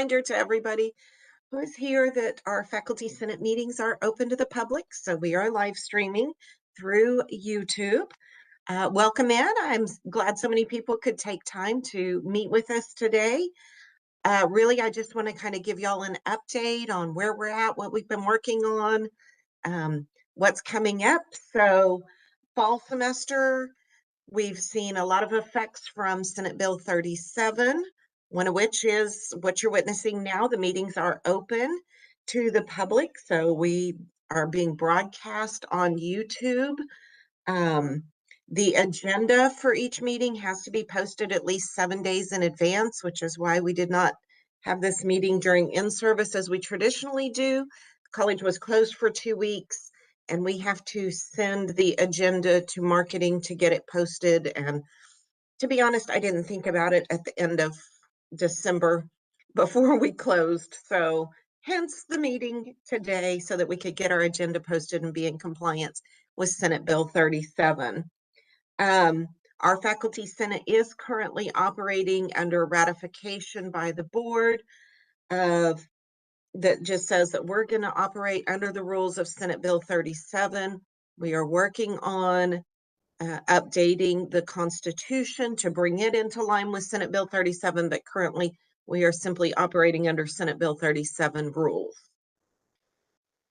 reminder to everybody who is here that our Faculty Senate meetings are open to the public, so we are live streaming through YouTube. Welcome in. I'm glad so many people could take time to meet with us today. Really, I just want to kind of give y'all an update on where we're at, what we've been working on, what's coming up. So fall semester, we've seen a lot of effects from Senate Bill 37, one of which is what you're witnessing now. The meetings are open to the public, so we are being broadcast on YouTube. The agenda for each meeting has to be posted at least 7 days in advance, which is why we did not have this meeting during in-service as we traditionally do. College was closed for 2 weeks, and we have to send the agenda to marketing to get it posted. And to be honest, I didn't think about it at the end of December before we closed. So hence the meeting today so that we could get our agenda posted and be in compliance with Senate Bill 37. Our Faculty Senate is currently operating under ratification by the board of that just says that we're going to operate under the rules of Senate Bill 37. We are working on updating the Constitution to bring it into line with Senate Bill 37, but currently we are simply operating under Senate Bill 37 rules.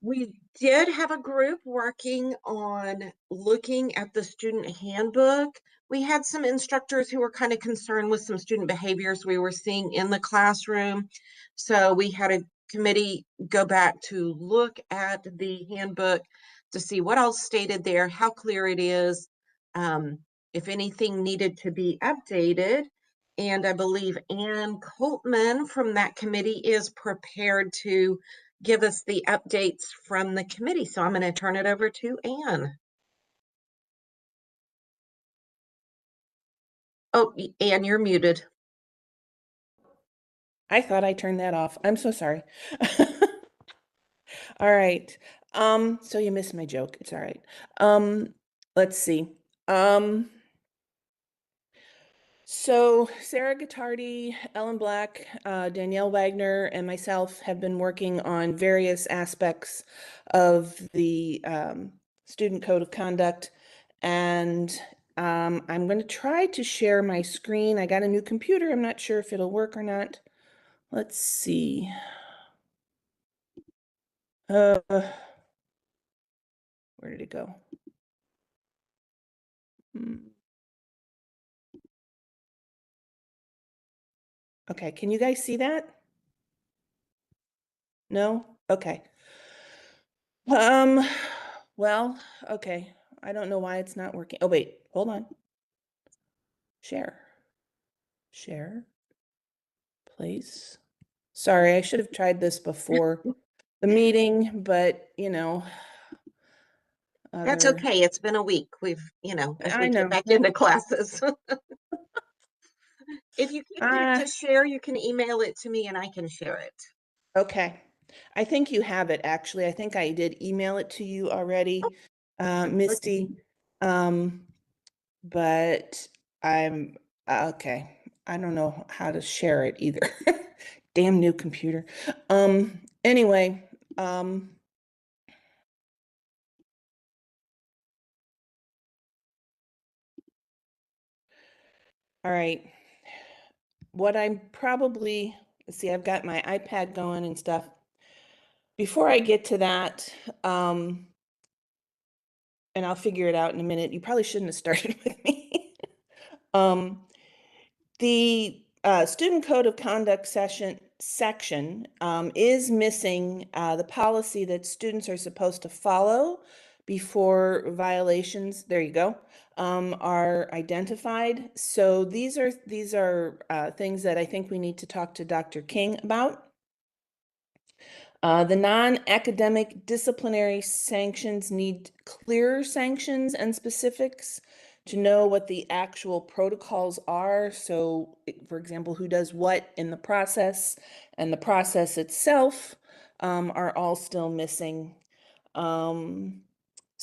We did have a group working on looking at the student handbook. We had some instructors who were kind of concerned with some student behaviors we were seeing in the classroom. So we had a committee go back to look at the handbook to see what else stated there, how clear it is, if anything needed to be updated. And I believe Ann Coltman from that committee is prepared to give us the updates from the committee. So I'm going to turn it over to Ann. Oh, Ann, you're muted. I thought I turned that off. I'm so sorry. All right. So you missed my joke. It's all right. Let's see. So Sarah Gottardi, Ellen Black, Danielle Wagner, and myself have been working on various aspects of the Student Code of Conduct, and I'm going to try to share my screen. I got a new computer. I'm not sure if it'll work or not. Let's see. Where did it go? Okay, can you guys see that? No? Okay. Well, okay. I don't know why it's not working. Oh, wait, hold on. Share. Share. Place. Sorry, I should have tried this before the meeting, but you know. That's okay. It's been a week. We've, as we get back into classes. If you can't to share, you can email it to me and I can share it. Okay. I think you have it, actually. I think I did email it to you already, Misty. But I'm, okay. I don't know how to share it either. Damn new computer. Anyway, all right. What I'm probably, let's see, I've got my iPad going and stuff. Before I get to that, and I'll figure it out in a minute. You probably shouldn't have started with me. The Student Code of Conduct section is missing the policy that students are supposed to follow before violations, there you go, are identified. So these are things that I think we need to talk to Dr. King about. The non-academic disciplinary sanctions need clearer sanctions and specifics to know what the actual protocols are. So, for example, who does what in the process, and the process itself are all still missing.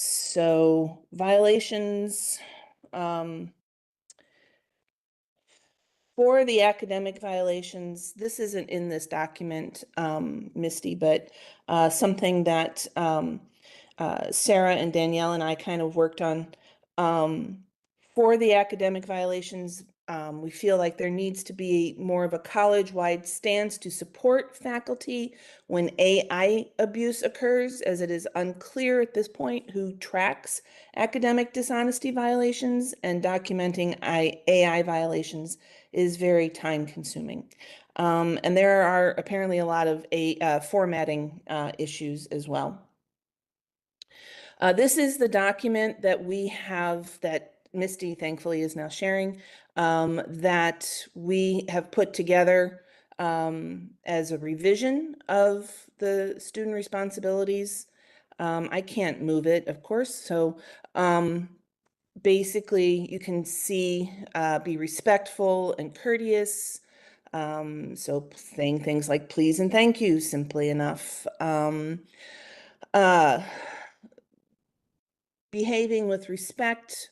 So violations, For the academic violations, this isn't in this document, Misty, but something that Sarah and Danielle and I kind of worked on. Um, for the academic violations, we feel like there needs to be more of a college-wide stance to support faculty when AI abuse occurs, as it is unclear at this point who tracks academic dishonesty violations, and documenting AI violations is very time consuming. And there are apparently a lot of formatting issues as well. This is the document that we have that Misty thankfully is now sharing, that we have put together as a revision of the student responsibilities. I can't move it, of course, so basically you can see be respectful and courteous. So saying things like please and thank you simply enough. Uh, Behaving with respect,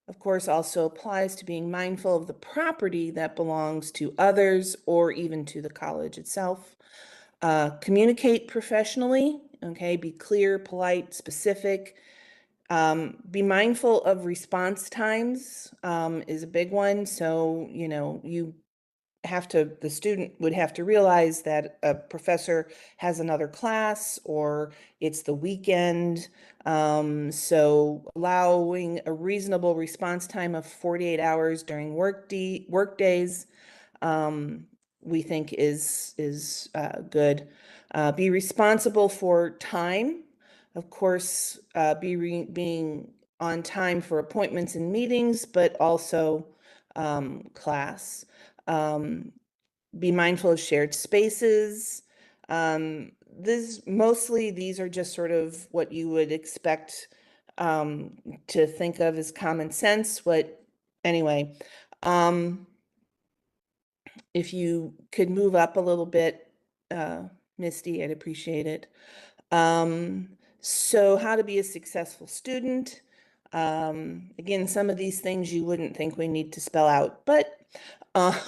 of course, also applies to being mindful of the property that belongs to others or even to the college itself. Communicate professionally, okay? Be clear, polite, specific. Be mindful of response times is a big one. So, the student would have to realize that a professor has another class or it's the weekend. So allowing a reasonable response time of 48 hours during work days, we think is good. Be responsible for time. Of course, being on time for appointments and meetings, but also class. Be mindful of shared spaces. These are just sort of what you would expect to think of as common sense. Anyway, if you could move up a little bit, Misty, I'd appreciate it. So how to be a successful student. Again, some of these things you wouldn't think we need to spell out, but uh,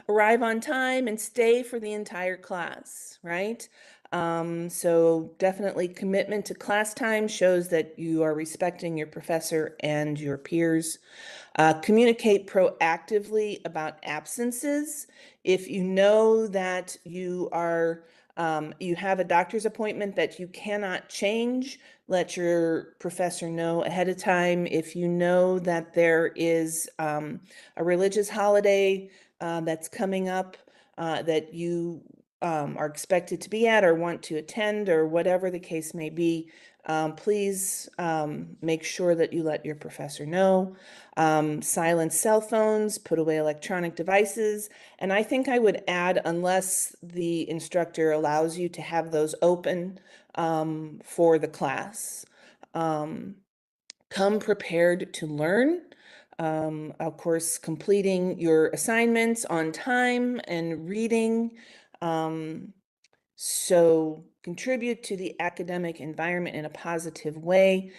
arrive on time and stay for the entire class, right? So definitely commitment to class time shows that you are respecting your professor and your peers. Communicate proactively about absences. If you know that you have a doctor's appointment that you cannot change, let your professor know ahead of time. If you know that there is a religious holiday that's coming up that you are expected to be at or want to attend or whatever the case may be, please make sure that you let your professor know. Silence cell phones, put away electronic devices, and I think I would add, unless the instructor allows you to have those open for the class. Come prepared to learn. Of course, completing your assignments on time and reading. So contribute to the academic environment in a positive way.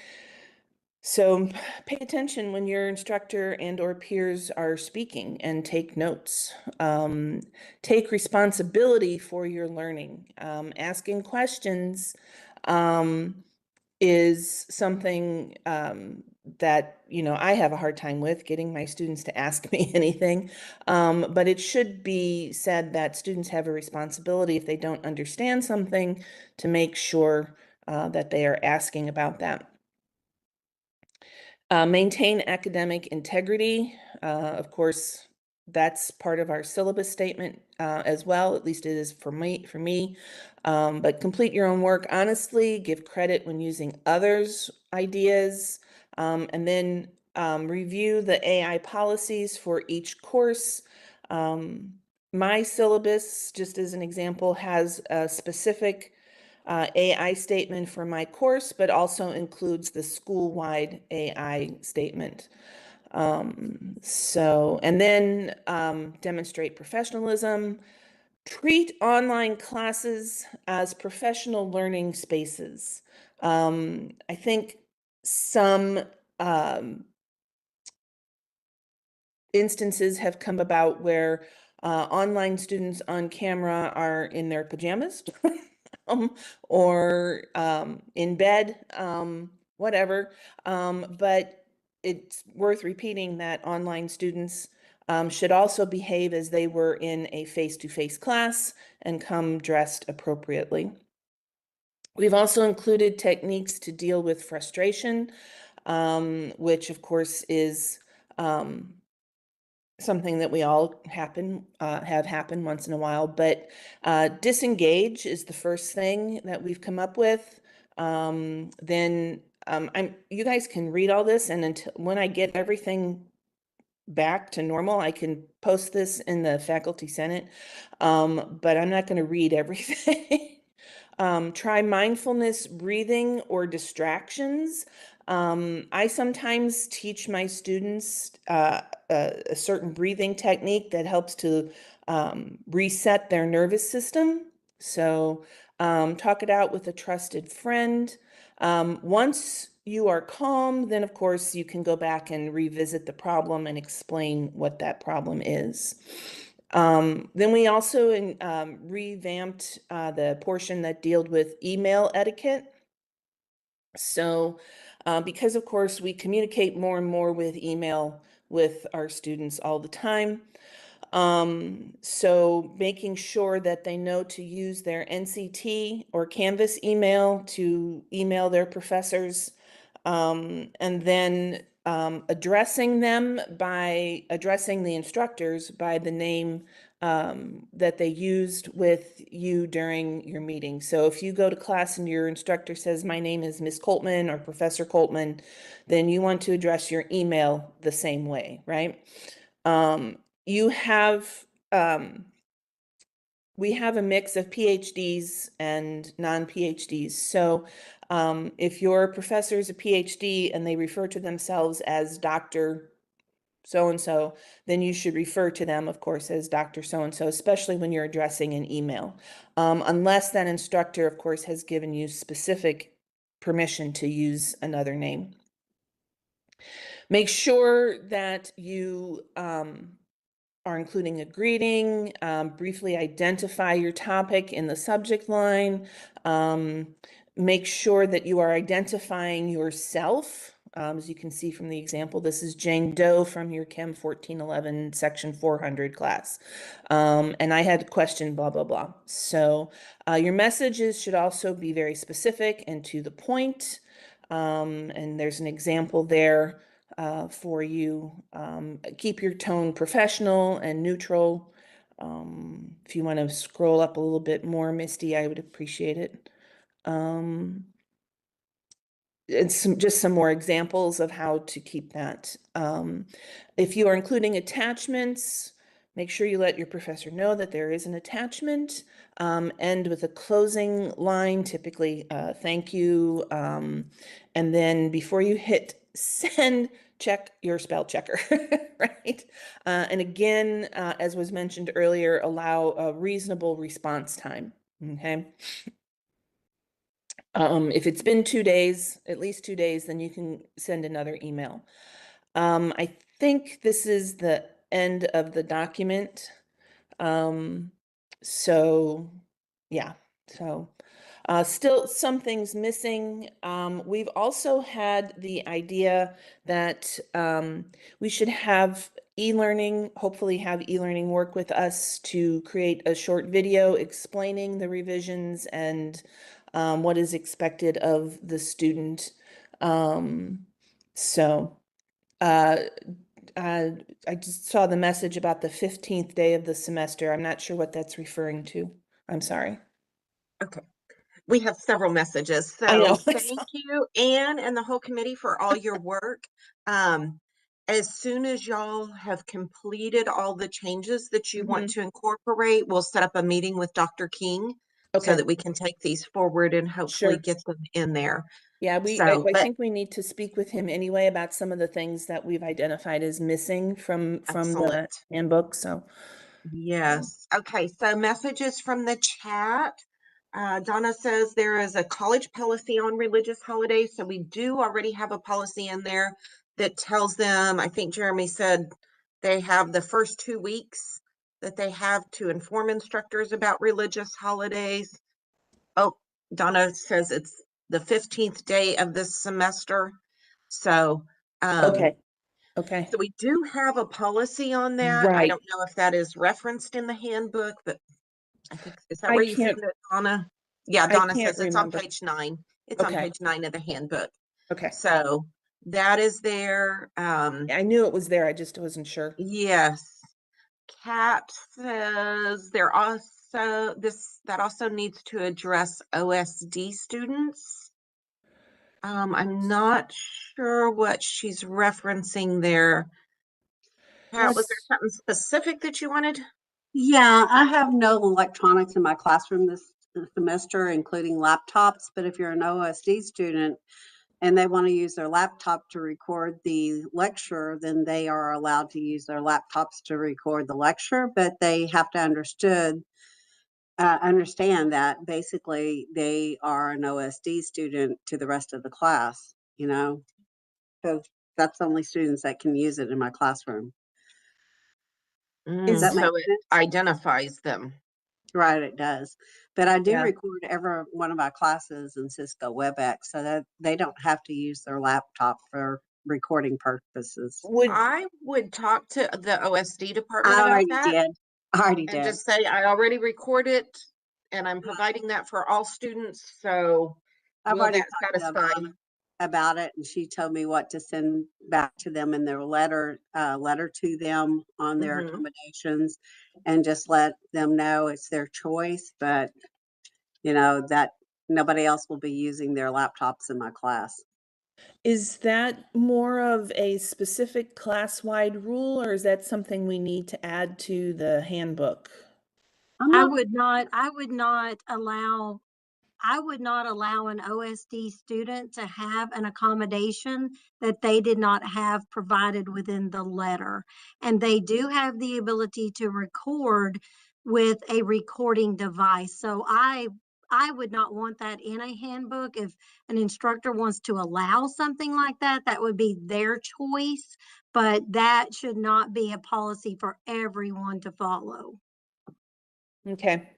So pay attention when your instructor and or peers are speaking and take notes. Take responsibility for your learning. Asking questions is something that, I have a hard time with getting my students to ask me anything. But it should be said that students have a responsibility if they don't understand something to make sure that they are asking about that. Maintain academic integrity. Of course, that's part of our syllabus statement as well. At least it is for me. But complete your own work honestly. Give credit when using others' ideas, and then review the AI policies for each course. My syllabus, just as an example, has a specific AI statement for my course, but also includes the school-wide AI statement. And then demonstrate professionalism. Treat online classes as professional learning spaces. I think some instances have come about where online students on camera are in their pajamas or in bed, whatever. But it's worth repeating that online students should also behave as they were in a face-to-face class and come dressed appropriately. We've also included techniques to deal with frustration, which of course is something that we all have happen once in a while, but disengage is the first thing that we've come up with. Then you guys can read all this, and until when I get everything back to normal, I can post this in the faculty senate, but I'm not going to read everything. Try mindfulness, breathing, or distractions. I sometimes teach my students a certain breathing technique that helps to reset their nervous system. So talk it out with a trusted friend. Once you are calm, then of course you can go back and revisit the problem and explain what that problem is. Then we also revamped the portion that dealt with email etiquette. So, because of course we communicate more and more with email with our students all the time. So making sure that they know to use their NCT or Canvas email to email their professors, and then addressing the instructors by the name that they used with you during your meeting. So if you go to class and your instructor says, "My name is Miss Coltman" or Professor Coltman, then you want to address your email the same way, right? You have we have a mix of PhDs and non-PhDs. So if your professor is a PhD and they refer to themselves as Dr. So-and-so, then you should refer to them, of course, as Dr. So-and-so, especially when you're addressing an email. Unless that instructor, of course, has given you specific permission to use another name. Make sure that you are including a greeting, briefly identify your topic in the subject line, make sure that you are identifying yourself. As you can see from the example, this is Jane Doe from your Chem 1411 section 400 class. And I had a question, blah, blah, blah. So your messages should also be very specific and to the point. And there's an example there for you. Keep your tone professional and neutral. If you want to scroll up a little bit more, Misty, I would appreciate it. And just some more examples of how to keep that. If you are including attachments, make sure you let your professor know that there is an attachment. End with a closing line, typically thank you. And then before you hit send, check your spell checker, right? And again, as was mentioned earlier, allow a reasonable response time, okay? If it's been 2 days, at least 2 days, then you can send another email. I think this is the end of the document. So yeah, so still some things missing. We've also had the idea that we should have e-learning, hopefully have e-learning work with us to create a short video explaining the revisions and what is expected of the student. So I just saw the message about the 15th day of the semester. I'm not sure what that's referring to. I'm sorry. Okay. We have several messages. I So know. thank you, Anne, and the whole committee for all your work. Um, as soon as y'all have completed all the changes that you want Mhm. to incorporate, we'll set up a meeting with Dr. King so Okay, that we can take these forward and hopefully sure. get them in there. Yeah, So, I but think we need to speak with him anyway about some of the things that we've identified as missing from excellent. the handbook. So, Yes. Okay. So messages from the chat. Donna says there is a college policy on religious holidays. So we do already have a policy in there that tells them, I think Jeremy said They have the first 2 weeks that they have to inform instructors about religious holidays. Oh, Donna says it's the 15th day of this semester. So, Okay. Okay. so we do have a policy on that. I Right. don't know if that is referenced in the handbook, but I think, is that I where you can't, found it, Donna? Yeah, I Donna can't says it's on remember. page 9. It's on Okay. page 9 of the handbook. Okay. So that is there. I knew it was there. I just wasn't sure. Yes. Cat says there also that also needs to address OSD students. I'm not sure what she's referencing there. Pat, was there S- something specific that you wanted? Yeah, I have no electronics in my classroom this semester, including laptops. But if you're an OSD student and they want to use their laptop to record the lecture, then they are allowed to use their laptops to record the lecture. But they have to understand that basically they are an OSD student to the rest of the class. So that's the only students that can use it in my classroom. Does that is, make So it sense? identifies them. Right, it does. But I do yeah. record every one of my classes in Cisco WebEx so that they don't have to use their laptop for recording purposes. Would, I would talk to the OSD department I about already that did. I already and did. just say, I already record it and I'm providing that for all students. So I've will already that talked to satisfy? Donna about it, and she told me what to send back to them in their letter to them on their Mhm. accommodations, and just let them know it's their choice, but that nobody else will be using their laptops in my class. is that more of a specific class-wide rule, or is that something we need to add to the handbook? I'm I not would not, I would not allow, I would not allow an OSD student to have an accommodation that they did not have provided within the letter. And they do have the ability to record with a recording device. So I would not want that in a handbook. If an instructor wants to allow something like that, that would be their choice, but that should not be a policy for everyone to follow. Okay.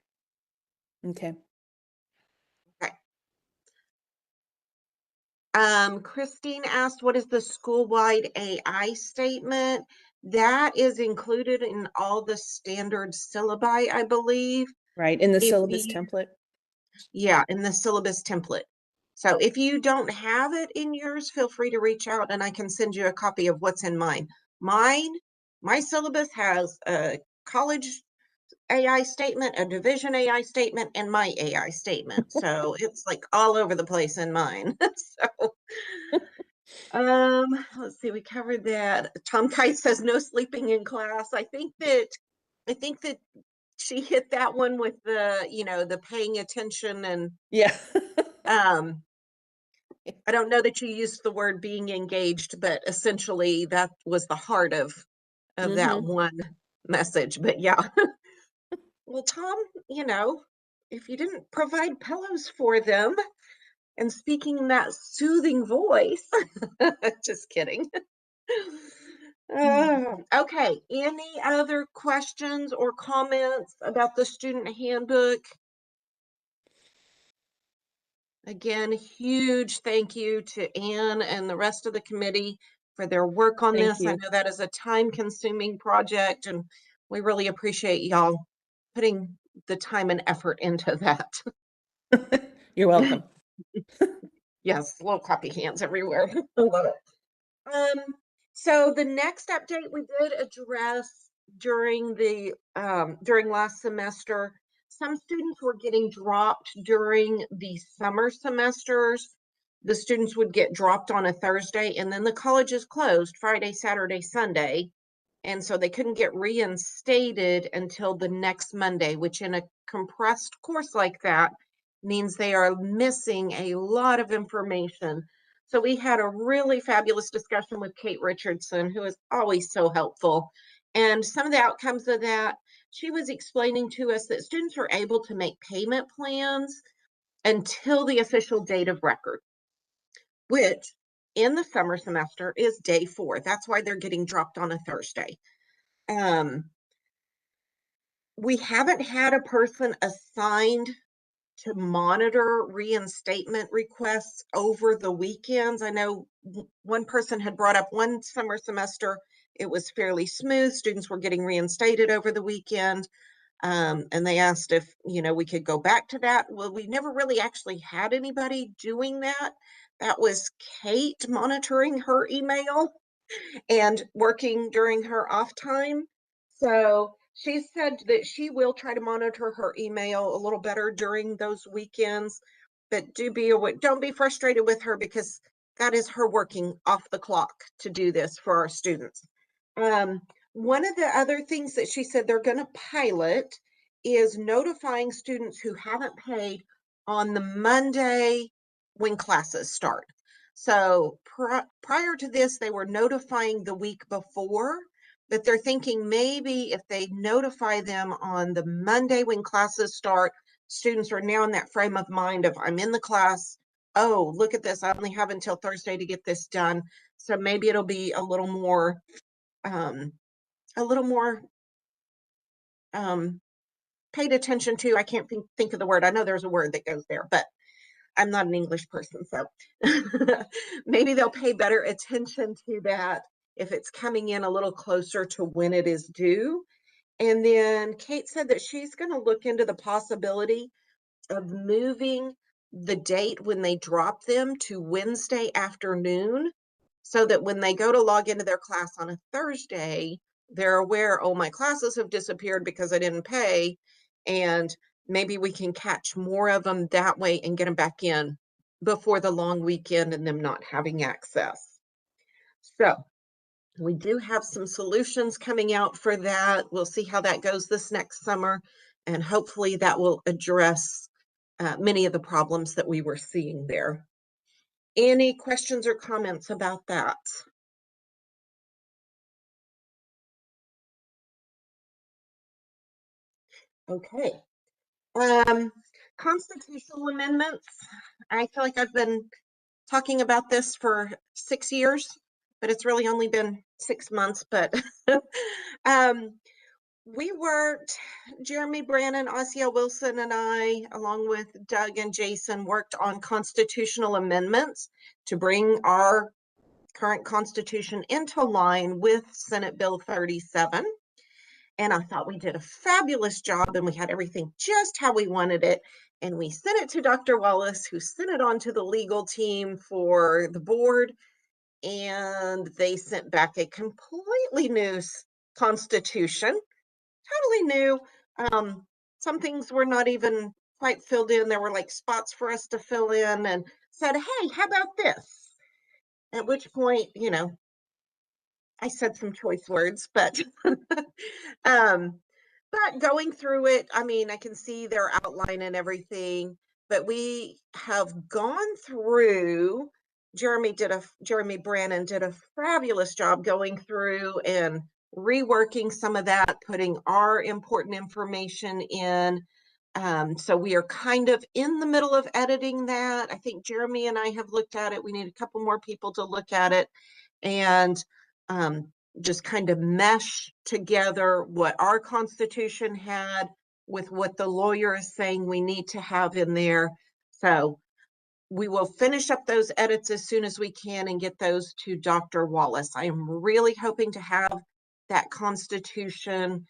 Okay. Okay. Christine asked, what is the school-wide AI statement? That is included in all the standard syllabi, I believe. Right. In the If syllabus you, template. yeah, in the syllabus template. So if you don't have it in yours, feel free to reach out and I can send you a copy of what's in mine. My syllabus has a college AI statement, a division AI statement, and my AI statement. So it's like all over the place in mine. So let's see, we covered that. Tom Kite says no sleeping in class. I think that she hit that one with the paying attention and Yeah. um I don't know that you used the word being engaged, but essentially that was the heart of that Mm-hmm. one message. But yeah. Well, Tom, if you didn't provide pillows for them and speaking in that soothing voice, just kidding. Okay, any other questions or comments about the student handbook? Again, huge thank you to Anne and the rest of the committee for their work on Thank this. I you. know that is a time-consuming project, and we really appreciate y'all putting the time and effort into that. You're welcome. Yes, little clappy hands everywhere. I love it. So the next update we did address during last semester. Some students were getting dropped during the summer semesters. The students would get dropped on a Thursday, and then the colleges closed Friday, Saturday, Sunday. And so they couldn't get reinstated until the next Monday, which in a compressed course like that means they are missing a lot of information. So we had a really fabulous discussion with Kate Richardson, who is always so helpful. And some of the outcomes of that, she was explaining to us that students are able to make payment plans until the official date of record, which in the summer semester is day 4. That's why they're getting dropped on a Thursday. We haven't had a person assigned to monitor reinstatement requests over the weekends. I know one person had brought up one summer semester, it was fairly smooth. Students were getting reinstated over the weekend. And they asked if, we could go back to that. Well, we never really actually had anybody doing that. That was Kate monitoring her email and working during her off time. So she said that she will try to monitor her email a little better during those weekends, but don't be frustrated with her, because that is her working off the clock to do this for our students. One of the other things that she said they're going to pilot is notifying students who haven't paid on the Monday when classes start. So prior to this, they were notifying the week before, but they're thinking maybe if they notify them on the Monday when classes start, students are now in that frame of mind of, I'm in the class. Oh, look at this. I only have until Thursday to get this done. So maybe it'll be a little more um, paid attention to. I can't think of the word. I know there's a word that goes there, but I'm not an English person, so maybe they'll pay better attention to that if it's coming in a little closer to when it is due. And then Kate said that she's going to look into the possibility of moving the date when they drop them to Wednesday afternoon, so that when they go to log into their class on a Thursday, they're aware, oh, my classes have disappeared because I didn't pay. And maybe we can catch more of them that way and get them back in before the long weekend and them not having access. So we do have some solutions coming out for that. We'll see how that goes this next summer, and hopefully that will address many of the problems that we were seeing there. Any questions or comments about that? Okay. Constitutional amendments. I feel like I've been talking about this for 6 years, but it's really only been 6 months. But we worked, Jeremy Brannon, Osceola Wilson, and I, along with Doug and Jason, worked on constitutional amendments to bring our current constitution into line with Senate Bill 37. And I thought we did a fabulous job, and we had everything just how we wanted it. And we sent it to Dr. Wallace, who sent it on to the legal team for the board. And they sent back a completely new constitution, totally new. Some things were not even quite filled in. There were like spots for us to fill in, and said, hey, how about this? At which point, I said some choice words, but going through it, I mean, I can see their outline and everything, but we have gone through, Jeremy Brannon did a fabulous job going through and reworking some of that, putting our important information in. So we are kind of in the middle of editing that. I think Jeremy and I have looked at it. We need a couple more people to look at it, and just kind of mesh together what our Constitution had with what the lawyer is saying we need to have in there. So we will finish up those edits as soon as we can and get those to Dr. Wallace. I am really hoping to have that Constitution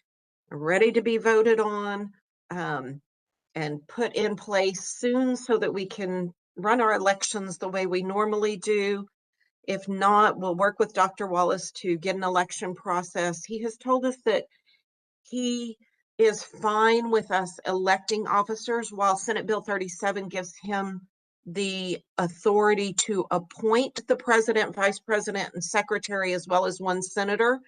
ready to be voted on and put in place soon, so that we can run our elections the way we normally do. If not, we'll work with Dr. Wallace to get an election process. He has told us that he is fine with us electing officers, while Senate Bill 37 gives him the authority to appoint the president, vice president, and secretary, as well as one senator.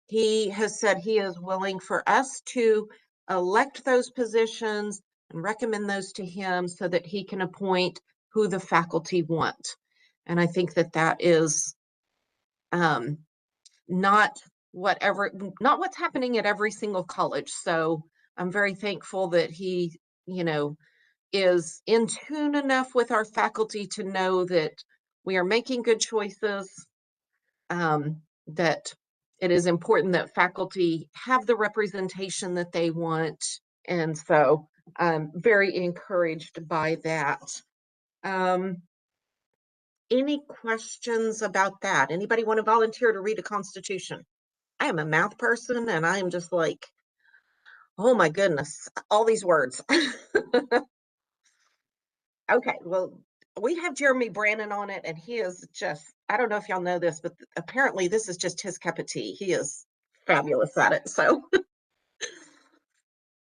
He has said he is willing for us to elect those positions and recommend those to him so that he can appoint who the faculty want. And I think that that is not what's happening at every single college. So I'm very thankful that he, is in tune enough with our faculty to know that we are making good choices, that it is important that faculty have the representation that they want. And so I'm very encouraged by that. Any questions about that? Anybody want to volunteer to read a constitution? I am a math person and I am just like, oh my goodness, all these words. Okay, well, we have Jeremy Brannon on it, and he is just, I don't know if y'all know this, but apparently this is just his cup of tea. He is fabulous at it. So,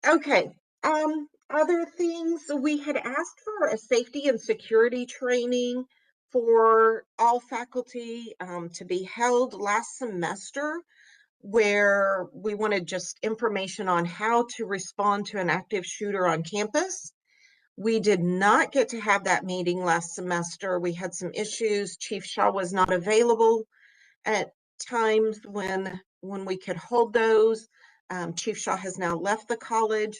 okay. Other things, we had asked for a safety and security training for all faculty to be held last semester, where we wanted just information on how to respond to an active shooter on campus. We did not get to have that meeting last semester. We had some issues. Chief Shaw was not available at times when we could hold those. Chief Shaw has now left the college.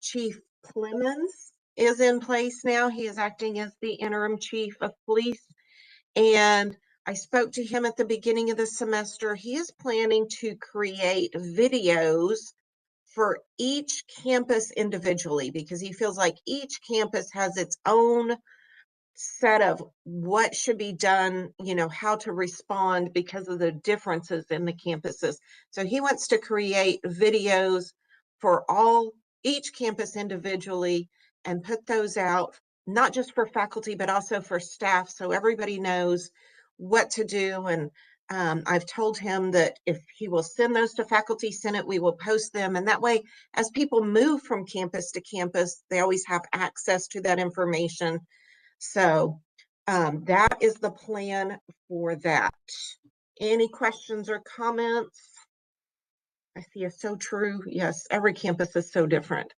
Chief Clemens is in place now. He is acting as the interim chief of police. And I spoke to him at the beginning of the semester. He is planning to create videos for each campus individually because he feels like each campus has its own set of what should be done, you know, how to respond because of the differences in the campuses. So he wants to create videos for each campus individually and put those out, not just for faculty, but also for staff. So everybody knows what to do. And I've told him that if he will send those to Faculty Senate, we will post them. And that way, as people move from campus to campus, they always have access to that information. So that is the plan for that. Any questions or comments? I see a so true. Yes, every campus is so different.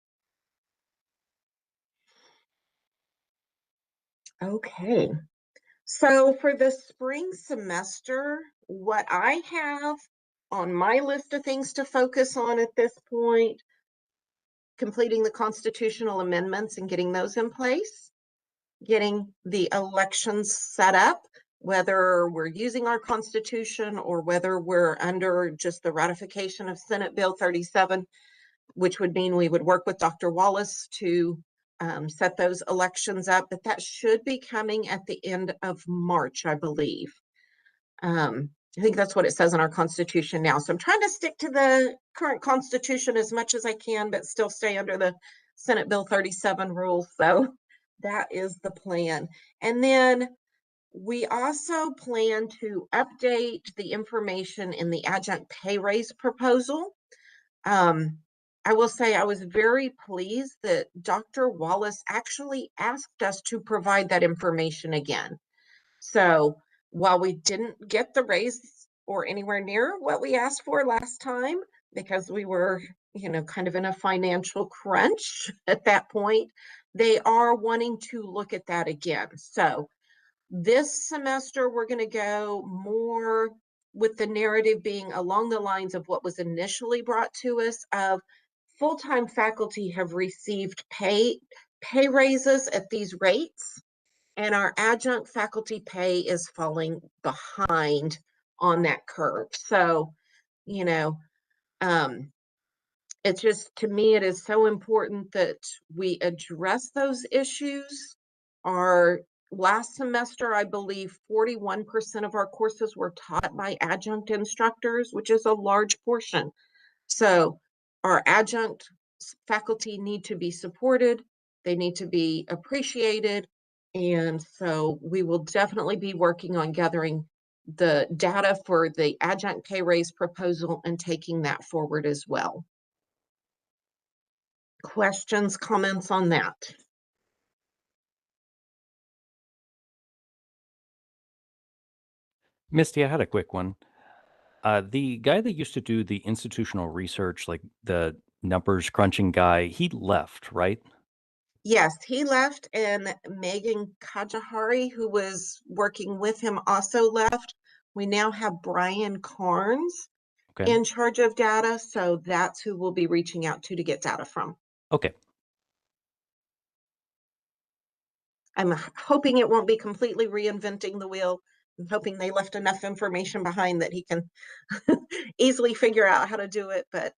Okay. So for the spring semester, what I have on my list of things to focus on at this point, completing the constitutional amendments and getting those in place, getting the elections set up, whether we're using our Constitution or whether we're under just the ratification of Senate Bill 37, which would mean we would work with Dr. Wallace to set those elections up. But that should be coming at the end of March, I believe. I think that's what it says in our Constitution now. So I'm trying to stick to the current Constitution as much as I can, but still stay under the Senate Bill 37 rules. So that is the plan. And then we also plan to update the information in the adjunct pay raise proposal. I will say I was very pleased that Dr. Wallace actually asked us to provide that information again. So while we didn't get the raise or anywhere near what we asked for last time, because we were, you know, kind of in a financial crunch at that point, they are wanting to look at that again. So this semester, we're going to go more with the narrative being along the lines of what was initially brought to us of full-time faculty have received pay raises at these rates, and our adjunct faculty pay is falling behind on that curve. So, you know, it's just, to me, it is so important that we address those issues. Our last semester, I believe 41% of our courses were taught by adjunct instructors, which is a large portion. So our adjunct faculty need to be supported. They need to be appreciated. And so we will definitely be working on gathering the data for the adjunct pay raise proposal and taking that forward as well. Questions, comments on that? Misty, I had a quick one. The guy that used to do the institutional research, like the numbers crunching guy, he left, right? Yes, he left, and Megan Kajahari, who was working with him, also left. We now have Brian Carnes Okay. in charge of data, so that's who we'll be reaching out to get data from. Okay. I'm hoping it won't be completely reinventing the wheel, I'm hoping they left enough information behind that he can easily figure out how to do it, but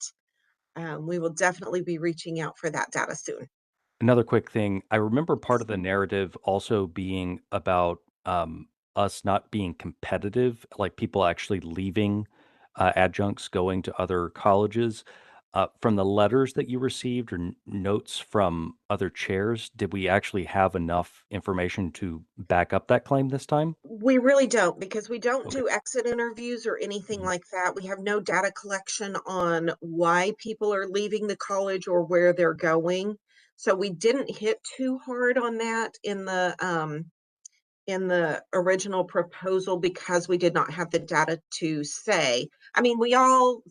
we will definitely be reaching out for that data soon. Another quick thing, I remember part of the narrative also being about us not being competitive, like people actually leaving adjuncts, going to other colleges. From the letters that you received or notes from other chairs, did we actually have enough information to back up that claim this time? We really don't, because we don't Okay. do exit interviews or anything Mhm. like that. We have no data collection on why people are leaving the college or where they're going. So we didn't hit too hard on that in the original proposal because we did not have the data to say. I mean, we all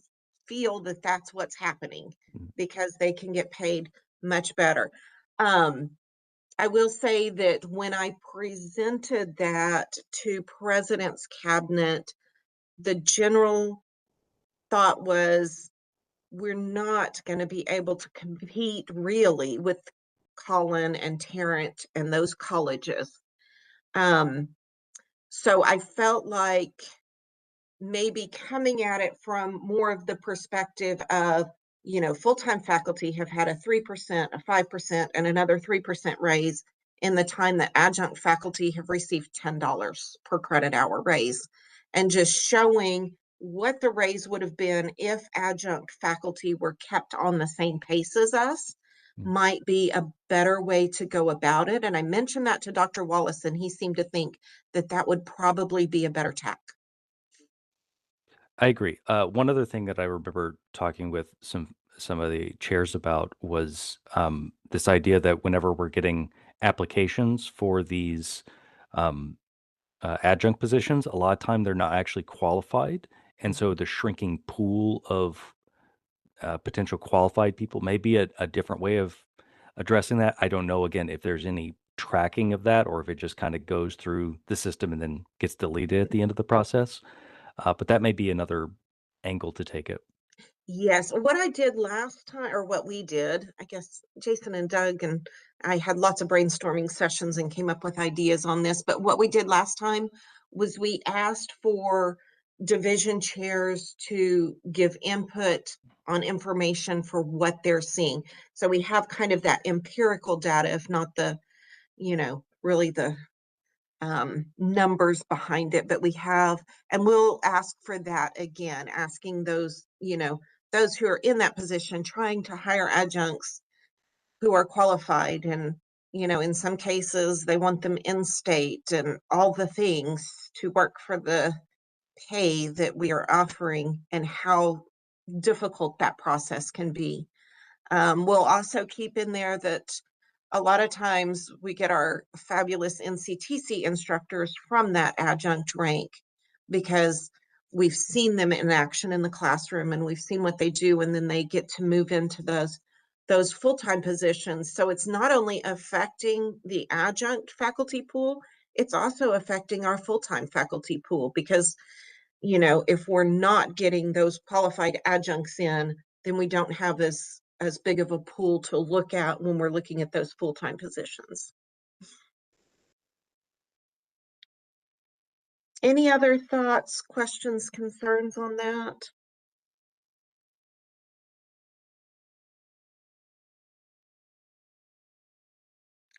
feel that that's what's happening Mhm. because they can get paid much better. Um, I will say that when I presented that to President's Cabinet, the general thought was we're not going to be able to compete really with Collin and Tarrant and those colleges. Um, so I felt like maybe coming at it from more of the perspective of, full-time faculty have had a 3%, a 5%, and another 3% raise in the time that adjunct faculty have received $10 per credit hour raise. And just showing what the raise would have been if adjunct faculty were kept on the same pace as us might be a better way to go about it. And I mentioned that to Dr. Wallace, and he seemed to think that that would probably be a better tack. I agree. One other thing that I remember talking with some of the chairs about was this idea that whenever we're getting applications for these um, adjunct positions, a lot of time they're not actually qualified, and so the shrinking pool of potential qualified people may be a different way of addressing that. I don't know again if there's any tracking of that or if it just kind of goes through the system and then gets deleted at the end of the process. But that may be another angle to take it. Yes, what I did last time, or what we did, I guess Jason and Doug and I had lots of brainstorming sessions and came up with ideas on this. But what we did last time was we asked for division chairs to give input on information for what they're seeing. So we have kind of that empirical data, if not the, really the numbers behind it, but we have, and we'll ask for that again, asking those, those who are in that position, trying to hire adjuncts who are qualified. And, in some cases, they want them in state and all the things to work for the pay that we are offering and how difficult that process can be. We'll also keep in there that a lot of times we get our fabulous NCTC instructors from that adjunct rank because we've seen them in action in the classroom and we've seen what they do, and then they get to move into those full-time positions. So it's not only affecting the adjunct faculty pool, it's also affecting our full-time faculty pool because if we're not getting those qualified adjuncts in, then we don't have as big of a pool to look at when we're looking at those full-time positions. Any other thoughts, questions, concerns on that?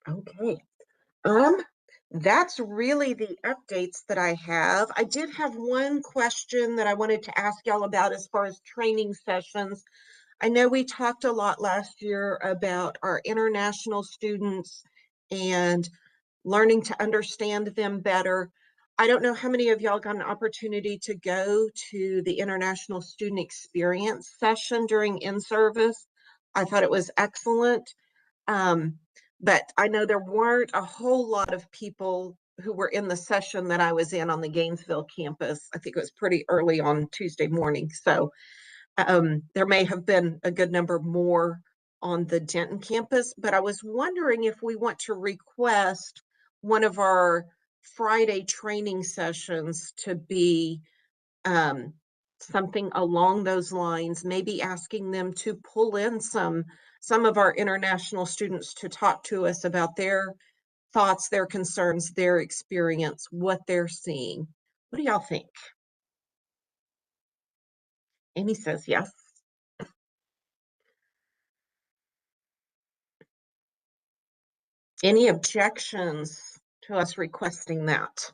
Okay. Um, that's really the updates that I have. I did have one question that I wanted to ask y'all about as far as training sessions. I know we talked a lot last year about our international students and learning to understand them better. I don't know how many of y'all got an opportunity to go to the International Student Experience session during in-service. I thought it was excellent. Um, but I know there weren't a whole lot of people who were in the session that I was in on the Gainesville campus. I think it was pretty early on Tuesday morning. So there may have been a good number more on the Denton campus, but I was wondering if we want to request one of our Friday training sessions to be um, something along those lines, maybe asking them to pull in some of our international students to talk to us about their thoughts, their concerns, their experience, what they're seeing. What do y'all think? Amy says yes. Any objections to us requesting that?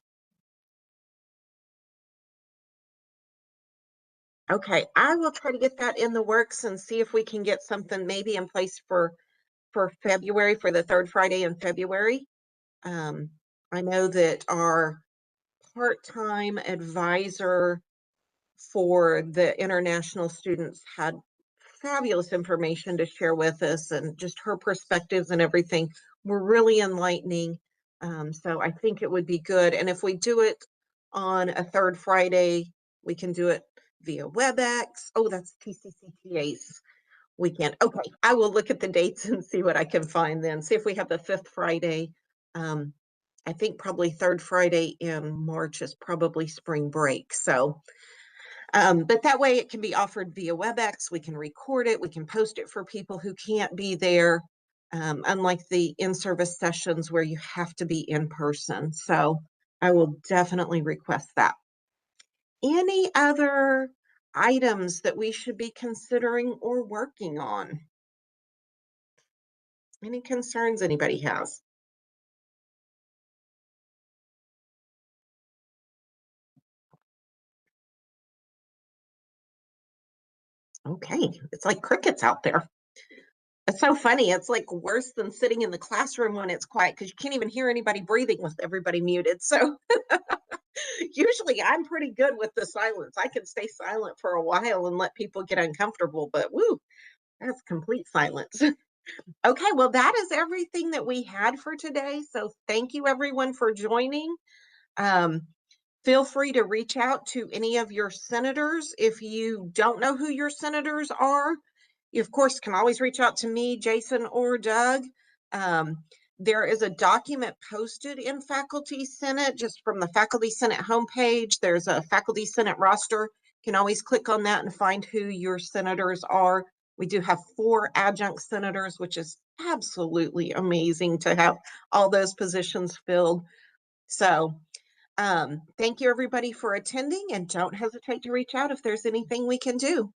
Okay, I will try to get that in the works and see if we can get something maybe in place for February, for the third Friday in February. I know that our part-time advisor for the international students had fabulous information to share with us, and just her perspectives and everything were really enlightening. So I think it would be good. And if we do it on a third Friday, we can do it via WebEx. Oh, that's TCCTA's weekend. Okay, I will look at the dates and see what I can find then. See if we have the fifth Friday. I think probably third Friday in March is probably spring break. So but that way it can be offered via WebEx. We can record it. We can post it for people who can't be there, unlike the in-service sessions where you have to be in person. So I will definitely request that. Any other items that we should be considering or working on? Any concerns anybody has? Okay, it's like crickets out there. It's so funny. It's like worse than sitting in the classroom when it's quiet because you can't even hear anybody breathing with everybody muted. So usually I'm pretty good with the silence. I can stay silent for a while and let people get uncomfortable, but woo, that's complete silence. Okay, well, that is everything that we had for today. So thank you everyone for joining. Um, Feel free to reach out to any of your senators. If you don't know who your senators are, you of course can always reach out to me, Jason, or Doug. Um, there is a document posted in Faculty Senate, just from the Faculty Senate homepage. There's a Faculty Senate roster. You can always click on that and find who your senators are. We do have 4 adjunct senators, which is absolutely amazing to have all those positions filled. So thank you everybody for attending, and don't hesitate to reach out if there's anything we can do.